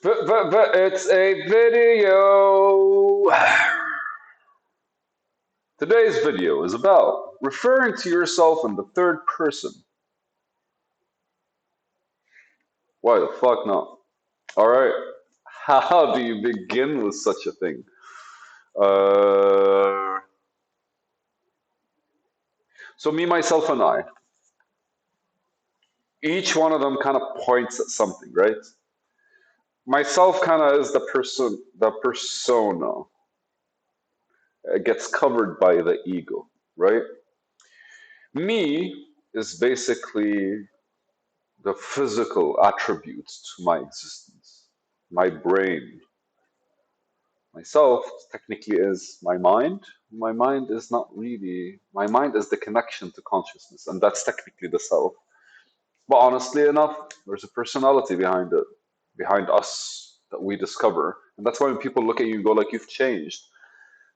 It's a video. Today's video is about referring to yourself in the third person. Why the fuck not? Alright, how do you begin with such a thing? Uh, so, me, myself, and I, each one of them kind of points at something, right? Myself kind of is the person, the persona. It gets covered by the ego, right? Me is basically the physical attributes to my existence. My brain, myself, technically is my mind. My mind is not really, my mind is the connection to consciousness, and that's technically the self. But honestly enough, there's a personality behind it, behind us that we discover. And that's why when people look at you and go, like, you've changed.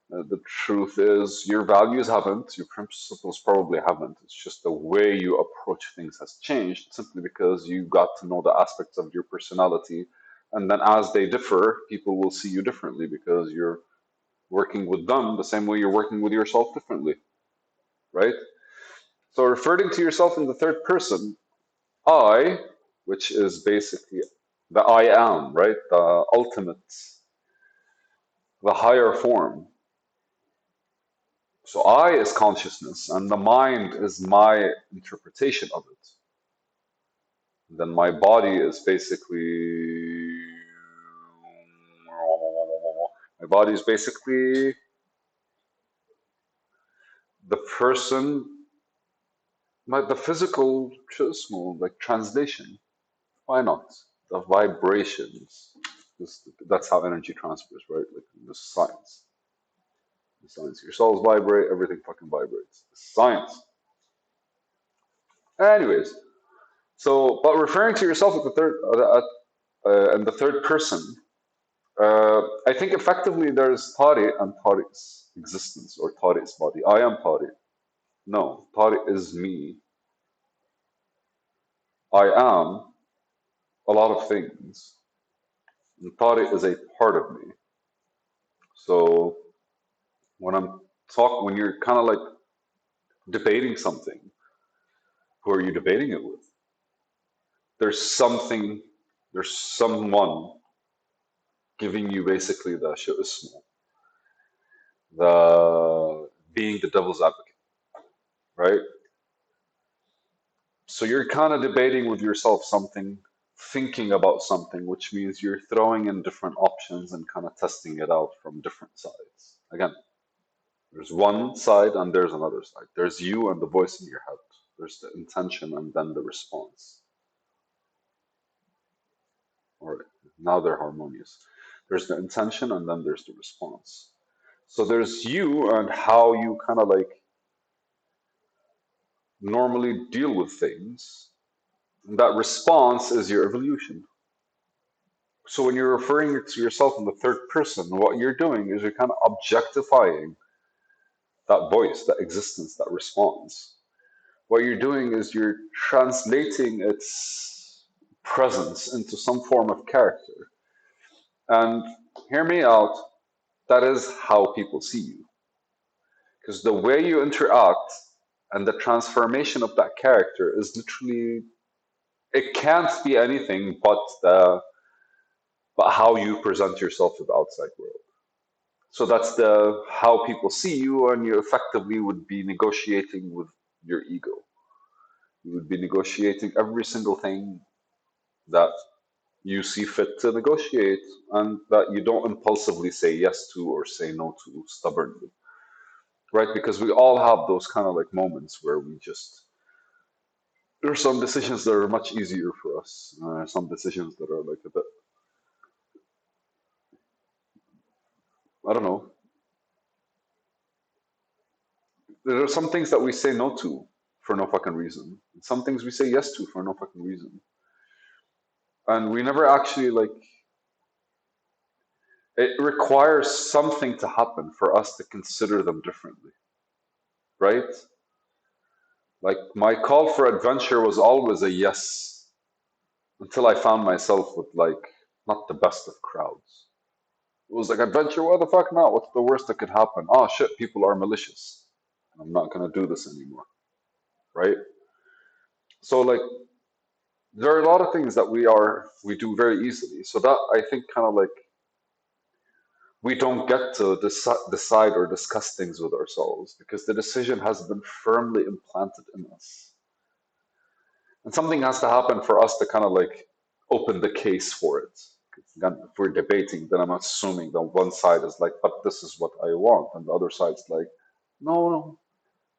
The truth is, your values haven't, your principles probably haven't. It's just the way you approach things has changed simply because you got to know the aspects of your personality. And then as they differ, people will see you differently because you're working with them the same way you're working with yourself differently, right? So referring to yourself in the third person, I, which is basically the I am, right? The ultimate, the higher form. So I is consciousness, and the mind is my interpretation of it. Then my body is basically my body is basically the person, the physical like translation. Why not? The vibrations. That's how energy transfers, right? Like the science. The science. Your cells vibrate, everything fucking vibrates. Science. Anyways, so but referring to yourself at the third and the third person, I think effectively there's Tari and Tariq's existence or Tariq's body. I am Tariq. No, Tariq is me. I am a lot of things. And Tariq is a part of me. So when when you're kind of like debating something, who are you debating it with? There's something, there's someone giving you basically the shit is small, the being the devil's advocate, right? So you're kind of debating with yourself something, thinking about something, which means you're throwing in different options and kind of testing it out from different sides. Again, there's one side and there's another side. There's you and the voice in your head. There's the intention and then the response. All right, now they're harmonious. There's the intention and then there's the response. So there's you and how you kind of like normally deal with things. And that response is your evolution. So when you're referring to yourself in the third person, what you're doing is you're kind of objectifying that voice, that existence, that response. What you're doing is you're translating its presence into some form of character. And hear me out, that is how people see you. Because the way you interact and the transformation of that character is literally, it can't be anything but how you present yourself to the outside world. So that's the how people see you, and you effectively would be negotiating with your ego. You would be negotiating every single thing that you see fit to negotiate, and that you don't impulsively say yes to or say no to stubbornly, right? Because we all have those kind of like moments where we just there are some decisions that are much easier for us. Some decisions that are like a bit, I don't know. There are some things that we say no to for no fucking reason. Some things we say yes to for no fucking reason. And we never actually like it requires something to happen for us to consider them differently, right? Like my call for adventure was always a yes until I found myself with like not the best of crowds. It was like adventure, what the fuck not? What's the worst that could happen? Oh shit, people are malicious. I'm not gonna do this anymore, right? So like there are a lot of things that we do very easily. So that I think kind of like we don't get to decide or discuss things with ourselves because the decision has been firmly implanted in us. And something has to happen for us to kind of like open the case for it. 'Cause then if we're debating, then I'm assuming that one side is like, but this is what I want. And the other side's like, no, no,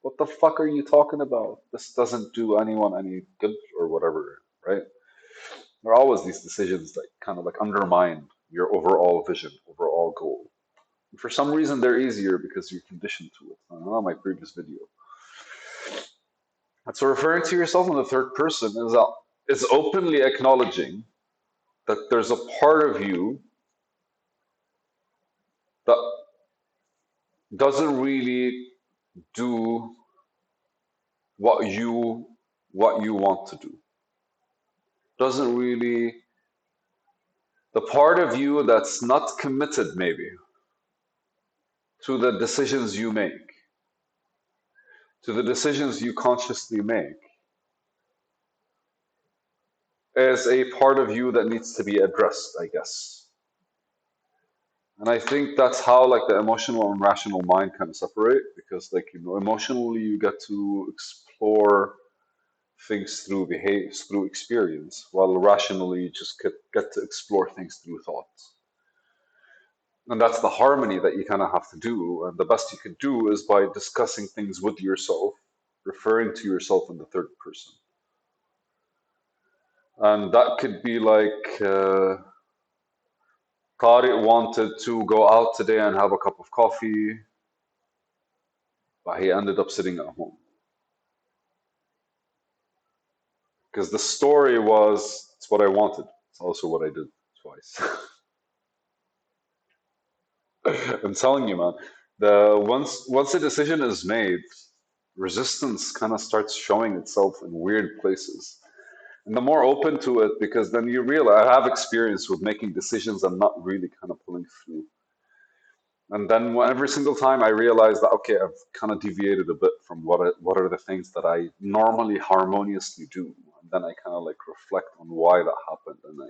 what the fuck are you talking about? This doesn't do anyone any good or whatever, right? There are always these decisions that kind of like undermine your overall vision, overall goal. And for some reason, they're easier because you're conditioned to it. I don't know, my previous video. And so referring to yourself in the third person is openly acknowledging that there's a part of you that doesn't really do what you want to do. Doesn't really the part of you that's not committed maybe to the decisions you make, to the decisions you consciously make, is a part of you that needs to be addressed, I guess. And I think that's how like the emotional and rational mind kind of separate because like emotionally you get to explore things through behavior, through experience, while rationally you just get to explore things through thoughts. And that's the harmony that you kind of have to do. And the best you can do is by discussing things with yourself, referring to yourself in the third person. And that could be like Tariq wanted to go out today and have a cup of coffee, but he ended up sitting at home. Because the story was, it's what I wanted. It's also what I did twice. I'm telling you, man, once a decision is made, resistance kind of starts showing itself in weird places. And the more open to it, because then you realize I have experience with making decisions and not really kind of pulling through. And then every single time I realize that okay, I've kind of deviated a bit from what are the things that I normally harmoniously do. And then I kind of like reflect on why that happened, and I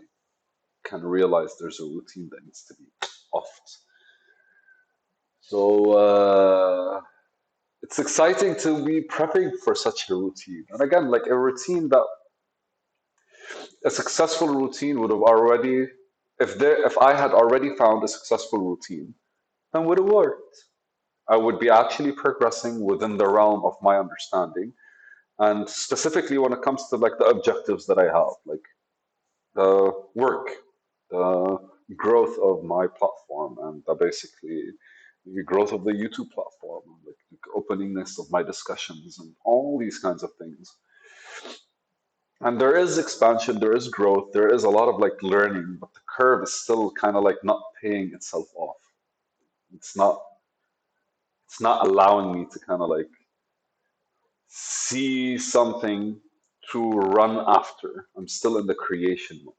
can realize there's a routine that needs to be offed. So it's exciting to be prepping for such a routine. And again, like a routine that a successful routine would have already, if I had already found a successful routine, then would have worked. I would be actually progressing within the realm of my understanding. And specifically when it comes to like the objectives that I have, like the work, the growth of my platform, and basically the growth of the YouTube platform, like the openingness of my discussions, and all these kinds of things. And there is expansion, there is growth, there is a lot of like learning, but the curve is still kind of like not paying itself off. It's not it's not allowing me to kind of like see something to run after. I'm still in the creation mode.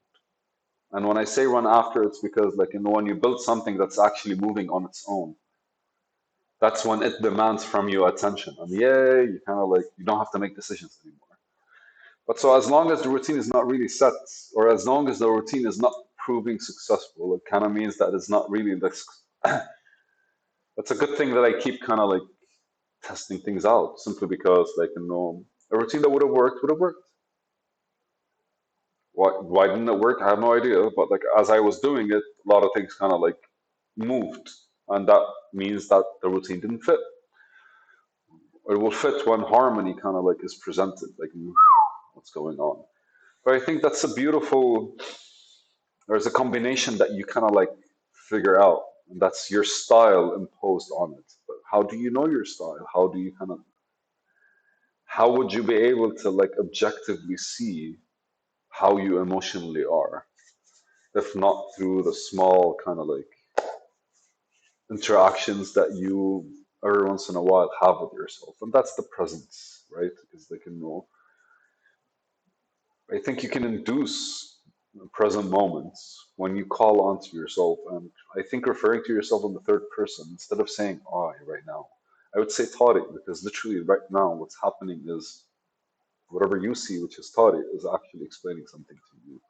And when I say run after, it's because like when you build something that's actually moving on its own, that's when it demands from you attention. And yeah, you kind of like you don't have to make decisions anymore. But so as long as the routine is not really set, or as long as the routine is not proving successful, it kind of means that it's not really the. That's a good thing that I keep kind of like testing things out, simply because like a routine that would have worked. Why didn't it work? I have no idea. But like as I was doing it, a lot of things kind of like moved, and that means that the routine didn't fit. Or it will fit when harmony kind of like is presented, like what's going on. But I think that's a beautiful. There's a combination that you kind of like figure out, and that's your style imposed on it. But how do you know your style? How do you kind of how would you be able to like objectively see how you emotionally are, if not through the small kind of like interactions that you every once in a while have with yourself? And that's the presence, right? Because they can know. I think you can induce present moments, when you call onto yourself, and I think referring to yourself in the third person instead of saying I right now, I would say Tariq, because literally right now what's happening is whatever you see, which is Tariq, is actually explaining something to you.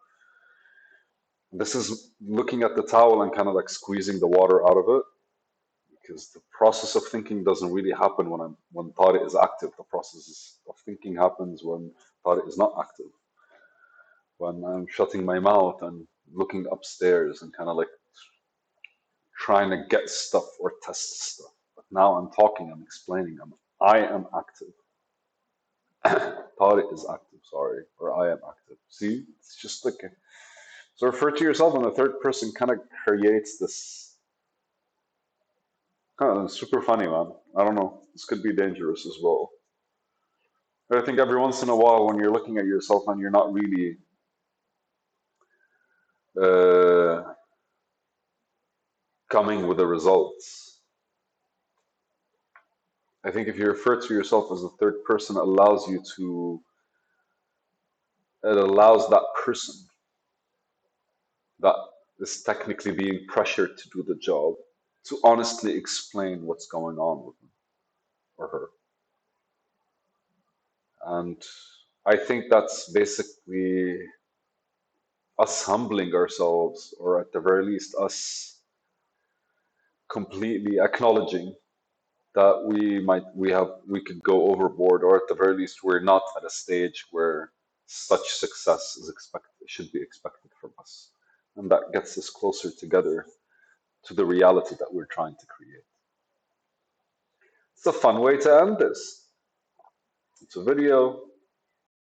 This is looking at the towel and kind of like squeezing the water out of it, because the process of thinking doesn't really happen when Tariq is active. The process of thinking happens when Tariq is not active. When I'm shutting my mouth and looking upstairs and kind of like trying to get stuff or test stuff. But now I'm talking, I'm explaining, I am active. Tariq is active, sorry, or I am active. See, it's just like so refer to yourself in the third person kind of creates this. It's super funny, man. I don't know. This could be dangerous as well. But I think every once in a while, when you're looking at yourself and you're not really uh, coming with the results, I think if you refer to yourself as a third person, it allows that person that is technically being pressured to do the job to honestly explain what's going on with him or her. And I think that's basically us humbling ourselves, or at the very least, us completely acknowledging that we could go overboard, or at the very least, we're not at a stage where such success is expected should be expected from us, and that gets us closer together to the reality that we're trying to create. It's a fun way to end this. It's a video.